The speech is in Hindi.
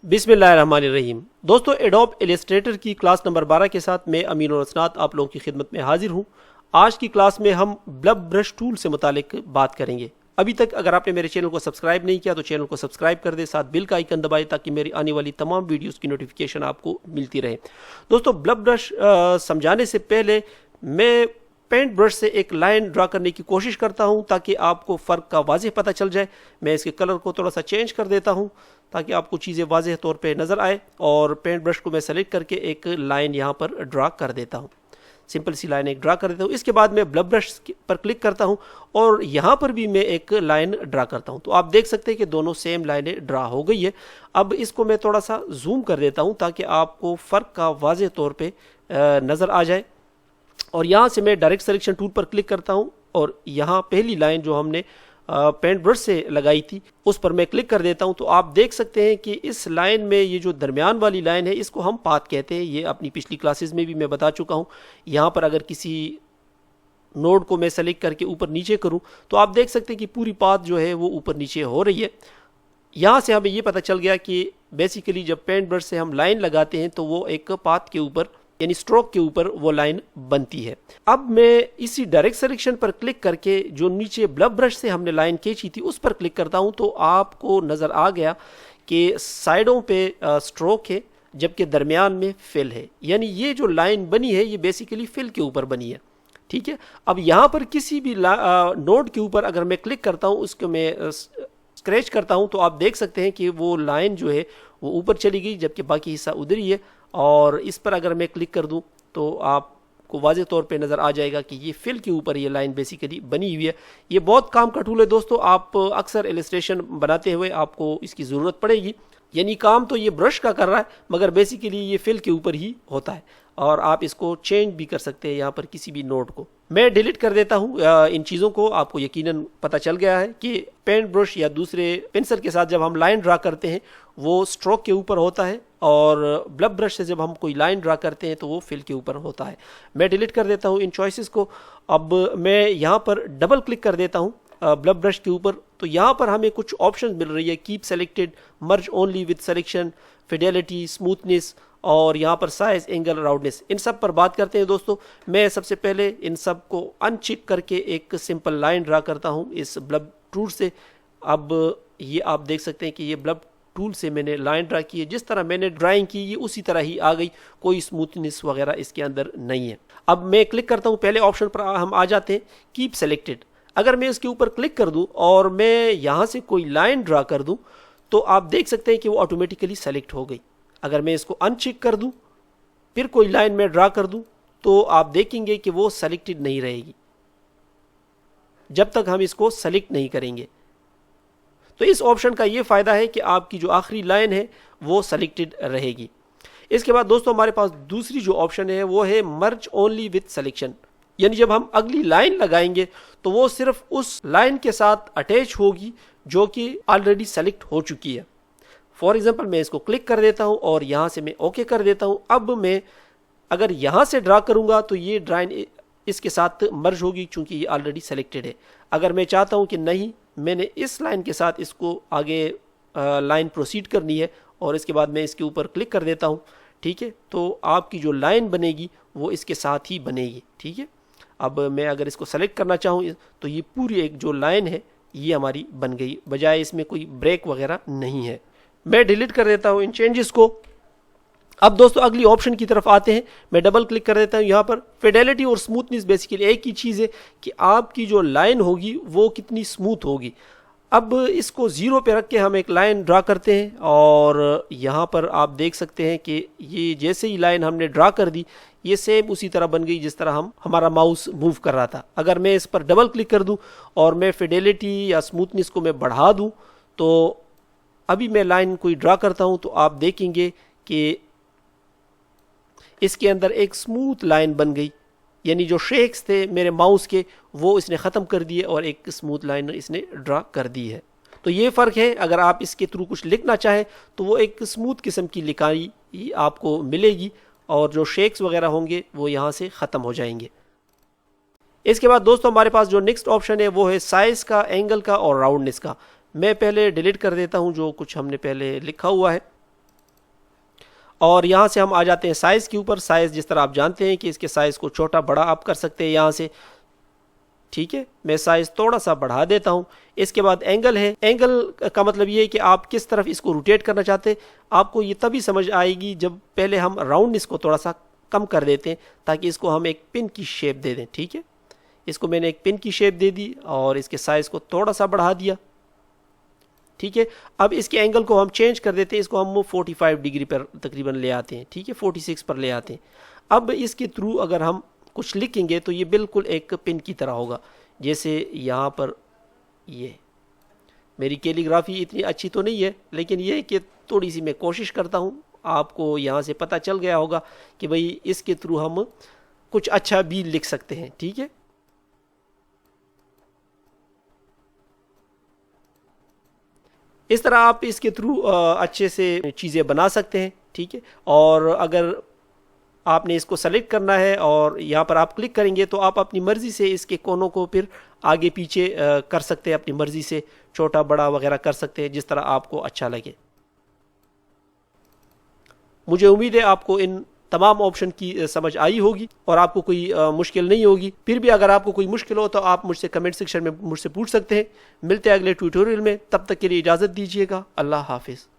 बिस्मिल्लाहिर्रहमानिर्रहीम। दोस्तों, एडोब इलस्ट्रेटर की क्लास नंबर 12 के साथ मैं अमीन और असनाद आप लोगों की खिदमत में हाजिर हूँ। आज की क्लास में हम ब्लब ब्रश टूल से मुतालिक बात करेंगे। अभी तक अगर आपने मेरे चैनल को सब्सक्राइब नहीं किया तो चैनल को सब्सक्राइब कर दे, साथ बिल का आइकन दबाए ताकि मेरी आने वाली तमाम वीडियोस की नोटिफिकेशन आपको मिलती रहे। दोस्तों, ब्लब ब्रश समझाने से पहले मैं पेंट ब्रश से एक लाइन ड्रा करने की कोशिश करता हूं ताकि आपको फ़र्क का वाज़ेह पता चल जाए। मैं इसके कलर को थोड़ा सा चेंज कर देता हूं ताकि आपको चीज़ें वाज़ेह तौर पे नज़र आए, और पेंट ब्रश को मैं सेलेक्ट करके एक लाइन यहां पर ड्रा कर देता हूं। सिंपल सी लाइन एक ड्रा कर देता हूं। इसके बाद मैं ब्लब ब्रश पर क्लिक करता हूं और यहां पर भी मैं एक लाइन ड्रा करता हूं। तो आप देख सकते हैं कि दोनों सेम लाइनें ड्रा हो गई है। अब इसको मैं थोड़ा सा जूम कर देता हूं ताकि आपको फ़र्क का वाज़ेह तौर पर नज़र आ जाए। और यहाँ से मैं डायरेक्ट सिलेक्शन टूल पर क्लिक करता हूँ और यहाँ पहली लाइन जो हमने पेंट ब्रश से लगाई थी उस पर मैं क्लिक कर देता हूँ। तो आप देख सकते हैं कि इस लाइन में ये जो दरमियान वाली लाइन है इसको हम पाथ कहते हैं। ये अपनी पिछली क्लासेस में भी मैं बता चुका हूँ। यहाँ पर अगर किसी नोड को मैं सेलेक्ट करके ऊपर नीचे करूँ तो आप देख सकते हैं कि पूरी पाथ जो है वो ऊपर नीचे हो रही है। यहाँ से हमें ये पता चल गया कि बेसिकली जब पेंट ब्रश से हम लाइन लगाते हैं तो वो एक पाथ के ऊपर यानी स्ट्रोक के ऊपर वो लाइन बनती है। अब मैं इसी डायरेक्ट सिलेक्शन पर क्लिक करके जो नीचे ब्लब ब्रश से हमने लाइन खींची थी उस पर क्लिक करता हूं तो आपको नज़र आ गया कि साइडों पे स्ट्रोक है जबकि दरमियान में फिल है। यानी ये जो लाइन बनी है ये बेसिकली फिल के ऊपर बनी है। ठीक है, अब यहाँ पर किसी भी नोड के ऊपर अगर मैं क्लिक करता हूँ, उसको मैं स्क्रैच करता हूँ, तो आप देख सकते हैं कि वो लाइन जो है वो ऊपर चली गई जबकि बाकी हिस्सा उधर ही है। और इस पर अगर मैं क्लिक कर दूं तो आपको वाज़ेह तौर पे नज़र आ जाएगा कि ये फिल के ऊपर ये लाइन बेसिकली बनी हुई है। ये बहुत काम का टूल है दोस्तों। आप अक्सर इलस्ट्रेशन बनाते हुए आपको इसकी ज़रूरत पड़ेगी। यानी काम तो ये ब्रश का कर रहा है मगर बेसिकली ये फिल के ऊपर ही होता है और आप इसको चेंज भी कर सकते हैं यहाँ पर किसी भी नोड को। मैं डिलीट कर देता हूँ इन चीज़ों को। आपको यकीनन पता चल गया है कि पेंट ब्रश या दूसरे पेंसिल के साथ जब हम लाइन ड्रा करते हैं वो स्ट्रोक के ऊपर होता है और ब्लब ब्रश से जब हम कोई लाइन ड्रा करते हैं तो वो फिल के ऊपर होता है। मैं डिलीट कर देता हूँ इन चॉइसेस को। अब मैं यहाँ पर डबल क्लिक कर देता हूँ ब्लब ब्रश के ऊपर। तो यहाँ पर हमें कुछ ऑप्शंस मिल रही है, keep selected, merge only with selection, Fidelity, smoothness और यहाँ पर साइज, एंगल, राउंडनेस। इन सब पर बात करते हैं दोस्तों। मैं सबसे पहले इन सब को अनचेक करके एक सिंपल लाइन ड्रा करता हूँ इस ब्लब टूल से। अब ये आप देख सकते हैं कि ये ब्लब टूल से मैंने लाइन ड्रा की है। जिस तरह मैंने ड्राइंग की ये उसी तरह ही आ गई, कोई स्मूथनेस वगैरह इसके अंदर नहीं है। अब मैं क्लिक करता हूँ, पहले ऑप्शन पर हम आ जाते हैं, कीप सेलेक्टेड। अगर मैं इसके ऊपर क्लिक कर दूं और मैं यहाँ से कोई लाइन ड्रा कर दूं तो आप देख सकते हैं कि वो ऑटोमेटिकली सेलेक्ट हो गई। अगर मैं इसको अनचेक कर दूं फिर कोई लाइन में ड्रा कर दूं तो आप देखेंगे कि वो सेलेक्टेड नहीं रहेगी जब तक हम इसको सेलेक्ट नहीं करेंगे। तो इस ऑप्शन का ये फ़ायदा है कि आपकी जो आखिरी लाइन है वो सेलेक्टेड रहेगी। इसके बाद दोस्तों हमारे पास दूसरी जो ऑप्शन है वो है मर्ज ओनली विथ सिलेक्शन। यानी जब हम अगली लाइन लगाएंगे तो वो सिर्फ उस लाइन के साथ अटैच होगी जो कि ऑलरेडी सेलेक्ट हो चुकी है। फॉर एग्जांपल मैं इसको क्लिक कर देता हूं और यहां से मैं ओके कर देता हूं। अब मैं अगर यहां से ड्रा करूंगा तो ये ड्राइंग इसके साथ मर्ज होगी चूंकि ये ऑलरेडी सेलेक्टेड है। अगर मैं चाहता हूं कि नहीं, मैंने इस लाइन के साथ इसको आगे लाइन प्रोसीड करनी है और इसके बाद मैं इसके ऊपर क्लिक कर देता हूं, ठीक है, तो आपकी जो लाइन बनेगी वो इसके साथ ही बनेगी। ठीक है, अब मैं अगर इसको सेलेक्ट करना चाहूँ तो ये पूरी एक जो लाइन है ये हमारी बन गई, बजाय इसमें कोई ब्रेक वगैरह नहीं है। मैं डिलीट कर देता हूँ इन चेंजेस को। अब दोस्तों अगली ऑप्शन की तरफ आते हैं। मैं डबल क्लिक कर देता हूँ। यहाँ पर फिडेलिटी और स्मूथनेस बेसिकली एक ही चीज़ है कि आपकी जो लाइन होगी वो कितनी स्मूथ होगी। अब इसको 0 पे रख के हम एक लाइन ड्रा करते हैं और यहाँ पर आप देख सकते हैं कि ये जैसे ही लाइन हमने ड्रा कर दी ये सेम उसी तरह बन गई जिस तरह हमारा माउस मूव कर रहा था। अगर मैं इस पर डबल क्लिक कर दूं और मैं फिडेलिटी या स्मूथनेस को मैं बढ़ा दूं तो अभी मैं लाइन कोई ड्रा करता हूं तो आप देखेंगे कि इसके अंदर एक स्मूथ लाइन बन गई। यानी जो शेक्स थे मेरे माउस के वो इसने ख़त्म कर दिए और एक स्मूथ लाइन इसने ड्रा कर दी है। तो ये फ़र्क है। अगर आप इसके थ्रू कुछ लिखना चाहें तो वो एक स्मूथ किस्म की लिखाई आपको मिलेगी और जो शेक्स वगैरह होंगे वो यहाँ से ख़त्म हो जाएंगे। इसके बाद दोस्तों हमारे पास जो नेक्स्ट ऑप्शन है वो है साइज़ का, एंगल का और राउंडनेस का। मैं पहले डिलीट कर देता हूँ जो कुछ हमने पहले लिखा हुआ है। और यहाँ से हम आ जाते हैं साइज़ के ऊपर। साइज़ जिस तरह आप जानते हैं कि इसके साइज़ को छोटा बड़ा आप कर सकते हैं यहाँ से, ठीक है। मैं साइज़ थोड़ा सा बढ़ा देता हूँ। इसके बाद एंगल है। एंगल का मतलब ये है कि आप किस तरफ इसको रोटेट करना चाहते हैं। आपको ये तभी समझ आएगी जब पहले हम राउंडनेस को थोड़ा सा कम कर देते हैं, ताकि इसको हम एक पिन की शेप दे दें, ठीक है। इसको मैंने एक पिन की शेप दे दी और इसके साइज़ को थोड़ा सा बढ़ा दिया, ठीक है। अब इसके एंगल को हम चेंज कर देते हैं, इसको हम 45 डिग्री पर तकरीबन ले आते हैं, ठीक है, 46 पर ले आते हैं। अब इसके थ्रू अगर हम कुछ लिखेंगे तो ये बिल्कुल एक पिन की तरह होगा। जैसे यहाँ पर ये मेरी कैलीग्राफी इतनी अच्छी तो नहीं है, लेकिन ये है कि थोड़ी सी मैं कोशिश करता हूँ। आपको यहाँ से पता चल गया होगा कि भाई इसके थ्रू हम कुछ अच्छा भी लिख सकते हैं, ठीक है। इस तरह आप इसके थ्रू अच्छे से चीज़ें बना सकते हैं, ठीक है। और अगर आपने इसको सेलेक्ट करना है और यहाँ पर आप क्लिक करेंगे तो आप अपनी मर्ज़ी से इसके कोनों को फिर आगे पीछे कर सकते हैं, अपनी मर्ज़ी से छोटा बड़ा वगैरह कर सकते हैं, जिस तरह आपको अच्छा लगे। मुझे उम्मीद है आपको इन तमाम ऑप्शन की समझ आई होगी और आपको कोई मुश्किल नहीं होगी। फिर भी अगर आपको कोई मुश्किल हो तो आप मुझसे कमेंट सेक्शन में मुझसे पूछ सकते हैं। मिलते हैं अगले ट्यूटोरियल में, तब तक के लिए इजाज़त दीजिएगा। अल्लाह हाफिज़।